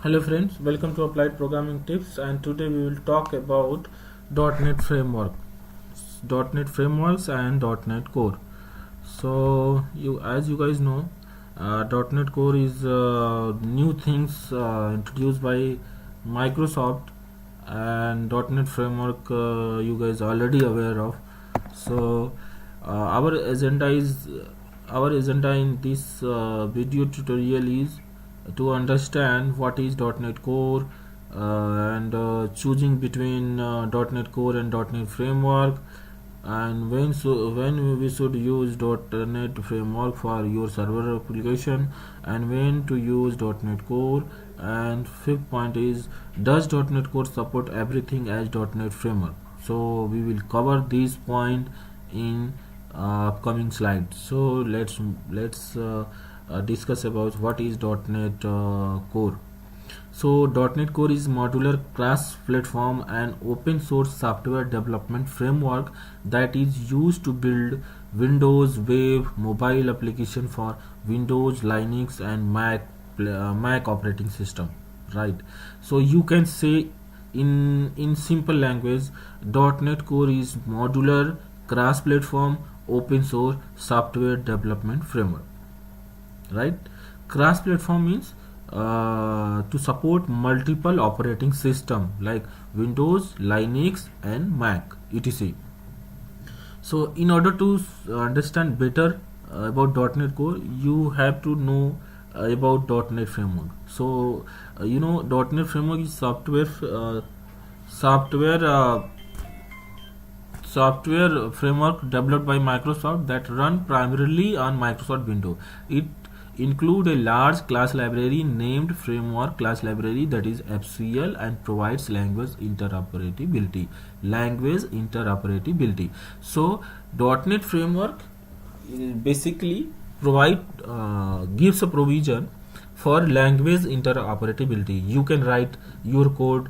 Hello friends, welcome to Applied Programming Tips, and today we will talk about .NET Framework, .NET Frameworks and .NET Core. So as you guys know, .NET Core is new things introduced by Microsoft, and .NET Framework you guys already aware of. So our agenda in this video tutorial is to understand what is .NET Core and choosing between .NET Core and .NET Framework, and when we should use .NET Framework for your server application and when to use .NET Core. And fifth point is, does .NET Core support everything as .NET Framework? So we will cover this point in upcoming slides. So let's discuss about what is .NET Core. So .NET Core is modular cross-platform and open source software development framework that is used to build Windows web mobile application for Windows, Linux and Mac operating system. Right. So you can say in simple language, .NET Core is modular cross-platform open source software development framework. Right. Cross platform means to support multiple operating system like Windows, Linux and Mac etc. So in order to understand better about .NET Core, you have to know about .NET Framework. So .NET Framework is software framework developed by Microsoft that run primarily on Microsoft Windows. It include a large class library named framework class library, that is FCL, and provides language interoperability. So .NET Framework basically gives a provision for language interoperability. You can write your code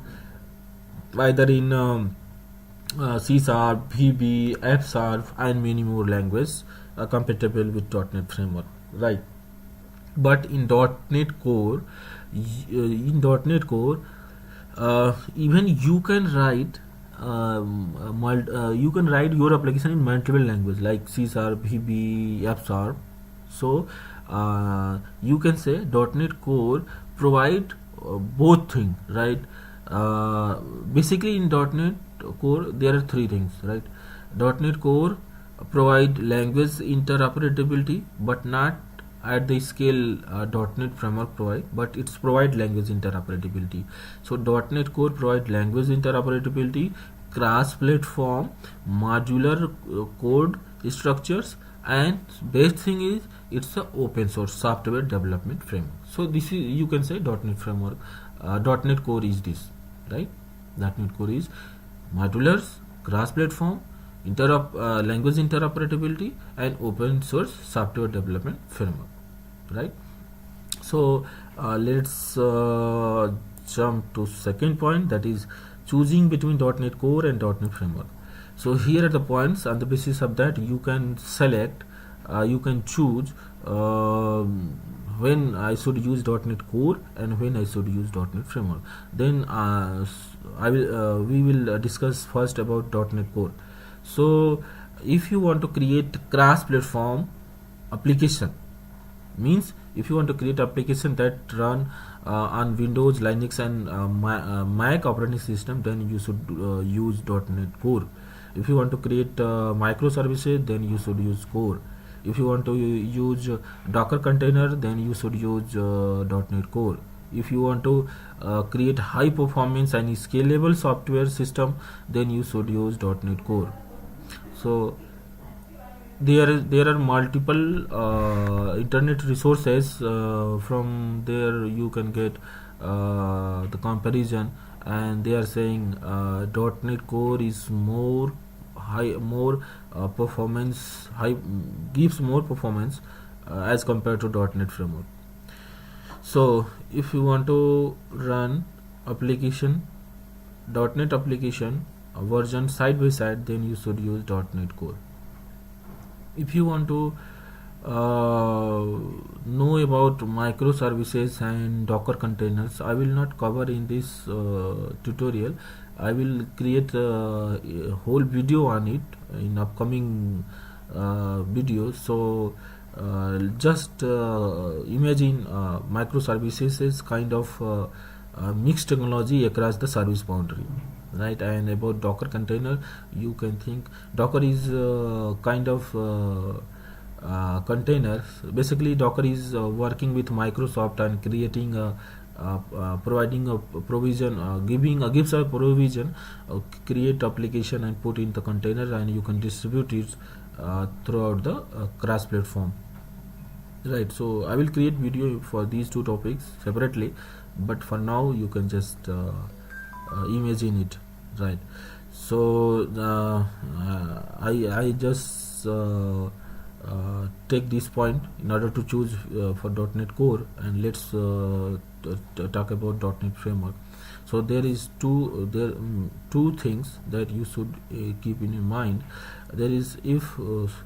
either in C#, VB, F#, and many more languages compatible with .NET Framework, right? But in .NET Core, even you can write your application in multiple languages like C#, VB, F#. So you can say .NET Core provide both things, right? Basically in .NET Core there are three things, right? .NET Core provide language interoperability, but not at the scale .NET Framework provide, but it's provide language interoperability. So .NET Core provide language interoperability, cross-platform, modular code structures, and best thing is it's a open source software development framework. So this is, you can say, .NET Framework. .NET Core is this, right? .NET Core is modular, cross-platform, language interoperability, and open source software development framework, right? So let's jump to second point, that is choosing between .NET Core and .NET Framework. So here are the points. On the basis of that, you can select, you can choose when I should use .NET Core and when I should use .NET Framework. Then we will discuss first about .NET Core. So if you want to create cross-platform application, means if you want to create application that run on Windows, Linux and Mac operating system, then you should use .NET Core. If you want to create microservices, then you should use Core. If you want to use Docker container, then you should use .NET Core. If you want to create high performance and scalable software system, then you should use .NET Core. So there are multiple internet resources, from there you can get the comparison, and they are saying .NET Core is gives more performance as compared to .NET Framework. So if you want to run .NET application version side by side, then you should use .NET Core. If you want to know about microservices and Docker containers. I will not cover in this tutorial. I will create a whole video on it in upcoming videos. So just imagine microservices is kind of mixed technology across the service boundary, right? And about Docker container, you can think Docker is kind of containers. Basically, Docker is working with Microsoft and creating providing a provision, gives a provision, create application and put in the container, and you can distribute it throughout the cross platform, right? So I will create video for these two topics separately, but for now you can just imagine it, right? So I just take this point in order to choose for .NET Core, and let's talk about .NET Framework. So there is two things that you should keep in your mind. There is, if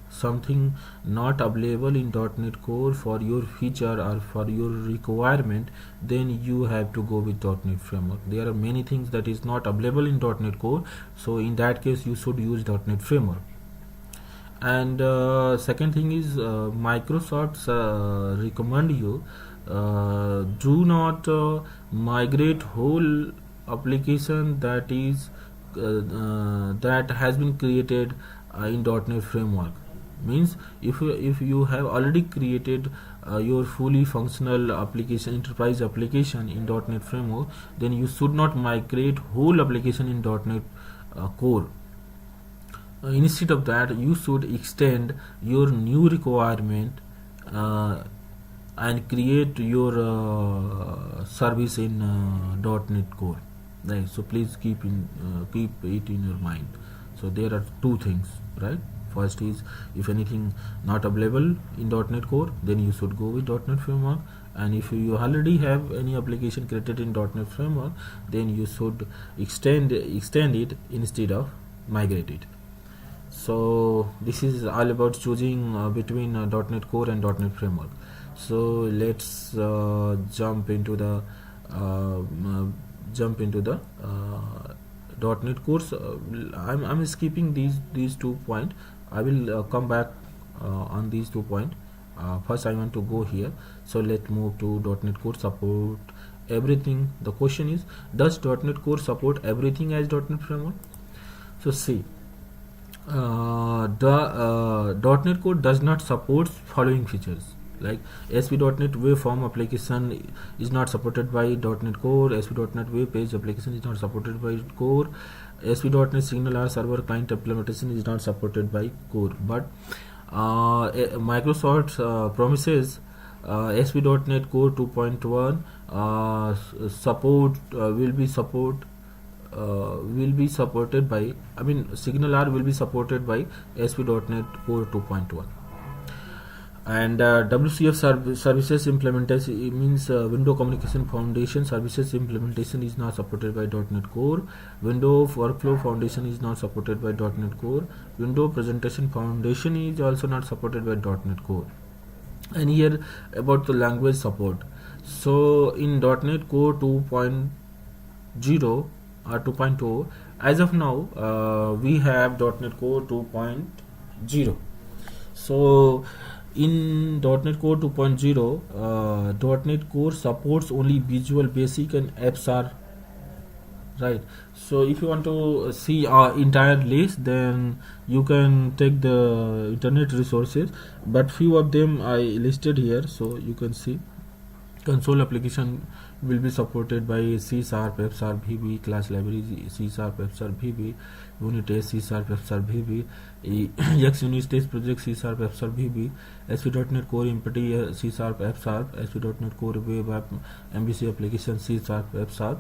something not available in .NET Core for your feature or for your requirement, then you have to go with .NET Framework. There are many things that is not available in .NET Core, so in that case you should use .NET Framework. And second thing is, Microsoft recommend you do not migrate whole application that is that has been created in .NET Framework. Means if you have already created your fully functional application, enterprise application in .NET Framework, then you should not migrate whole application in .NET Core. Instead of that, you should extend your new requirement and create your service in .NET Core, right? So please keep it in your mind. So there are two things, right? First is, if anything not available in .NET Core, then you should go with .NET Framework, and if you already have any application created in .NET Framework, then you should extend it instead of migrate it. So this is all about choosing between .NET Core and .NET Framework. So let's jump into the .NET course. I'm skipping these 2 points. I will come back on these 2 points. First I want to go here. So let's move to .NET Core support everything. The question is, does .NET Core support everything as .NET Framework? So see, .NET Core does not support following features, like ASP.NET Web Form application is not supported by .NET Core. ASP.NET Web Page application is not supported by Core. ASP.NET SignalR server client implementation is not supported by Core. But Microsoft promises ASP.NET Core 2.1 support will be supported by, SignalR will be supported by ASP.NET Core 2.1. And WCF services implementation means Window Communication Foundation services implementation is not supported by .NET Core. Window Workflow Foundation is not supported by .NET Core. Window Presentation Foundation is also not supported by .NET Core. And here about the language support. So in .NET Core 2.0 or 2.0, as of now we have .NET Core 2.0. So in .NET Core 2.0, .NET Core supports only Visual Basic and AppSR, right? So if you want to see our entire list, then you can take the internet resources, but few of them I listed here, so you can see. Console application will be supported by C#, AppSR, VB, class library C#, AppSR, VB, unit test C#, AppSR, VB, X unit test project C#, AppSR, VB, ASP.NET Core Empty C#, AppSR, ASP.NET Core Web App MVC application C#, AppSR,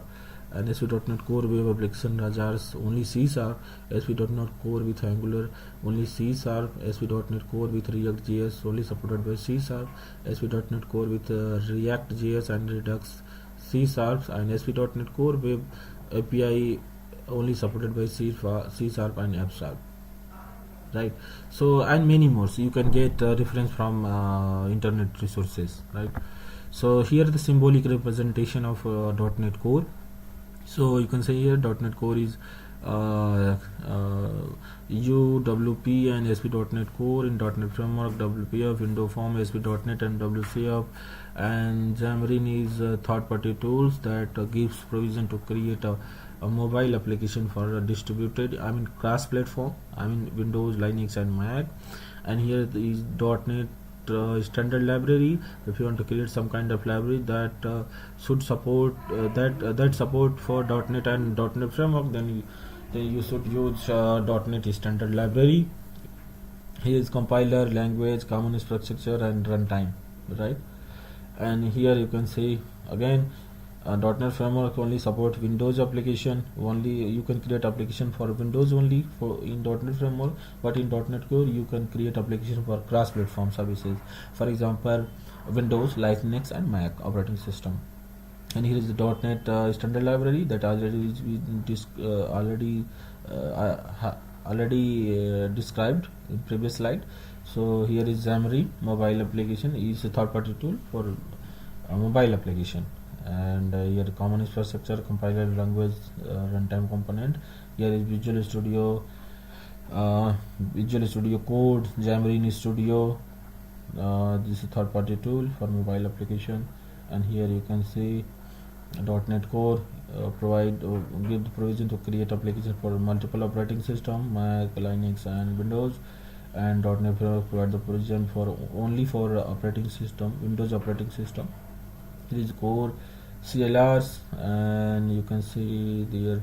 and ASP.NET Core Web application Rajars only C#, ASP.NET Core with Angular only C#, ASP.NET Core with React.js only supported by C#, ASP.NET Core with React.js and Redux C#, and ASP.NET Core Web API only supported by C# and AppSR. right? So and many more, so you can get reference from internet resources, right? So here the symbolic representation of .NET Core. So you can say here .NET Core is uh, uh, UWP and ASP.NET Core in .NET Framework, WPF, Windows Form, ASP.NET and WCF, and Xamarin is third-party tools that gives provision to create a mobile application for a distributed, I mean cross-platform, I mean Windows, Linux, and Mac. And here is .NET standard library. If you want to create some kind of library that should support that support for .NET and .NET Framework, then you should use .NET standard library. Here is compiler, language, common infrastructure, and runtime, right? And here you can see again .NET Framework only support Windows application. Only you can create application for Windows only for in .NET Framework, but in .NET Core you can create application for cross-platform services. For example, Windows, Linux, and Mac operating system. And here is the .NET standard library that already described in previous slide. So here is Xamarin mobile application is a third-party tool for mobile application. And here common infrastructure, compiler, language, runtime component. Here is Visual Studio Code, Xamarin Studio. This is third-party tool for mobile application. And here you can see .NET Core give the provision to create application for multiple operating system, Mac, Linux, and Windows. And .NET provide the provision for only for operating system, Windows operating system. Here is core CLRs, and you can see there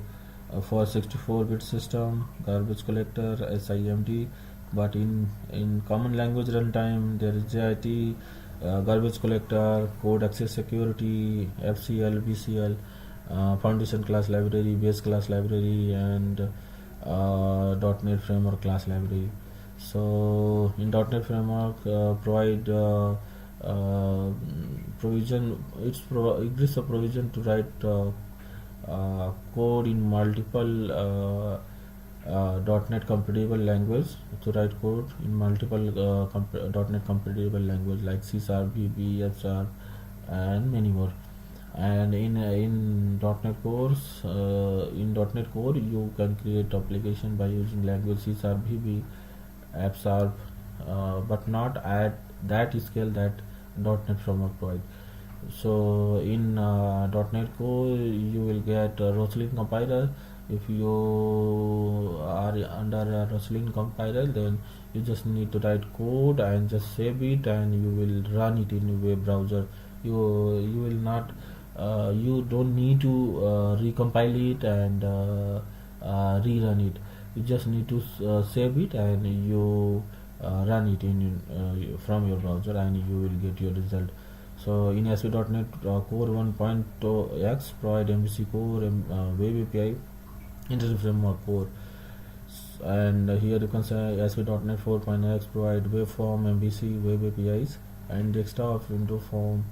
for 64-bit system, garbage collector, SIMD. But in common language runtime there is JIT, garbage collector, code access security, FCL, BCL, foundation class library, base class library, and .NET Framework class library. So in .NET Framework provide provision, it gives a provision to write code in multiple .NET compatible language, to write code in multiple .NET compatible language like C#, VB, F#, and many more. And in .NET Cores, in .NET Core you can create application by using language C#, VB, F#, but not at that scale that .NET Framework provide. So in .NET Core you will get Roslyn compiler. If you are under a Roslyn compiler, then you just need to write code and just save it, and you will run it in a web browser. You will not you don't need to recompile it and rerun it. You just need to save it, and you run it in from your browser, and you will get your result. So in ASP.NET Core 1.0x provide MVC Core, Web API, Internet Framework Core. And here you can say ASP.NET 4.x provide waveform, MVC, Web APIs, and desktop, Windows Form,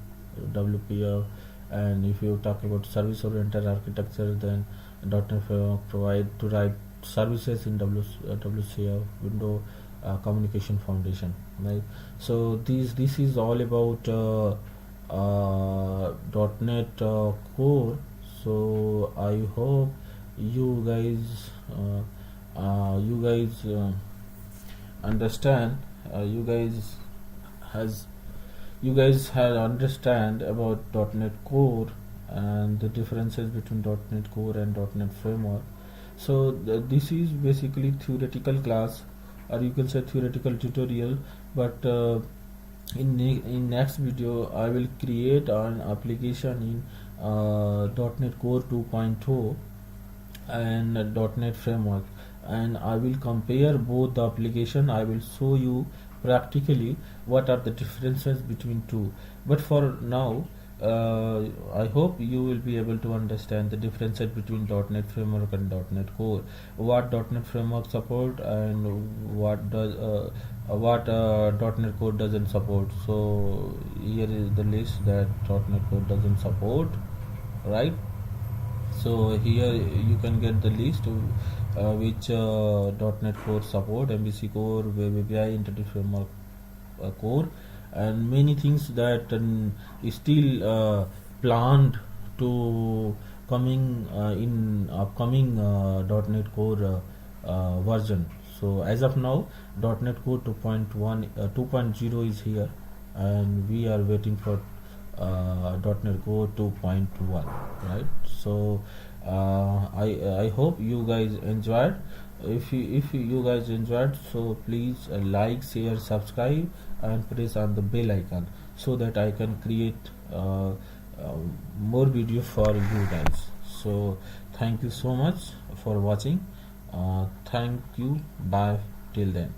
WPF. And if you talk about service-oriented architecture, then .NET Framework provide to write services in WCF, Window Communication Foundation, right? So this is all about .NET Core. So I hope you guys understand. You guys have understand about .NET Core and the differences between .NET Core and .NET Framework. So this is basically theoretical class, or you can say theoretical tutorial. But in next video I will create an application in .NET Core 2.0 and .NET Framework, and I will compare both the application. I will show you practically what are the differences between two. But for now, I hope you will be able to understand the differences between .NET Framework and .NET Core, what .NET Framework support and what .NET Core doesn't support. So here is the list that .NET Core doesn't support, right? So here you can get the list which .NET Core support, MVC Core, Web API, Interactive Framework Core, and many things that is still planned to coming in upcoming .NET Core version. So as of now, .NET Core 2.0 is here, and we are waiting for .NET Core 2.1, right? So I hope you guys enjoyed. If you guys enjoyed, so please like, share, subscribe, and press on the bell icon so that I can create more video for you guys. So thank you so much for watching. Thank you. Bye till then.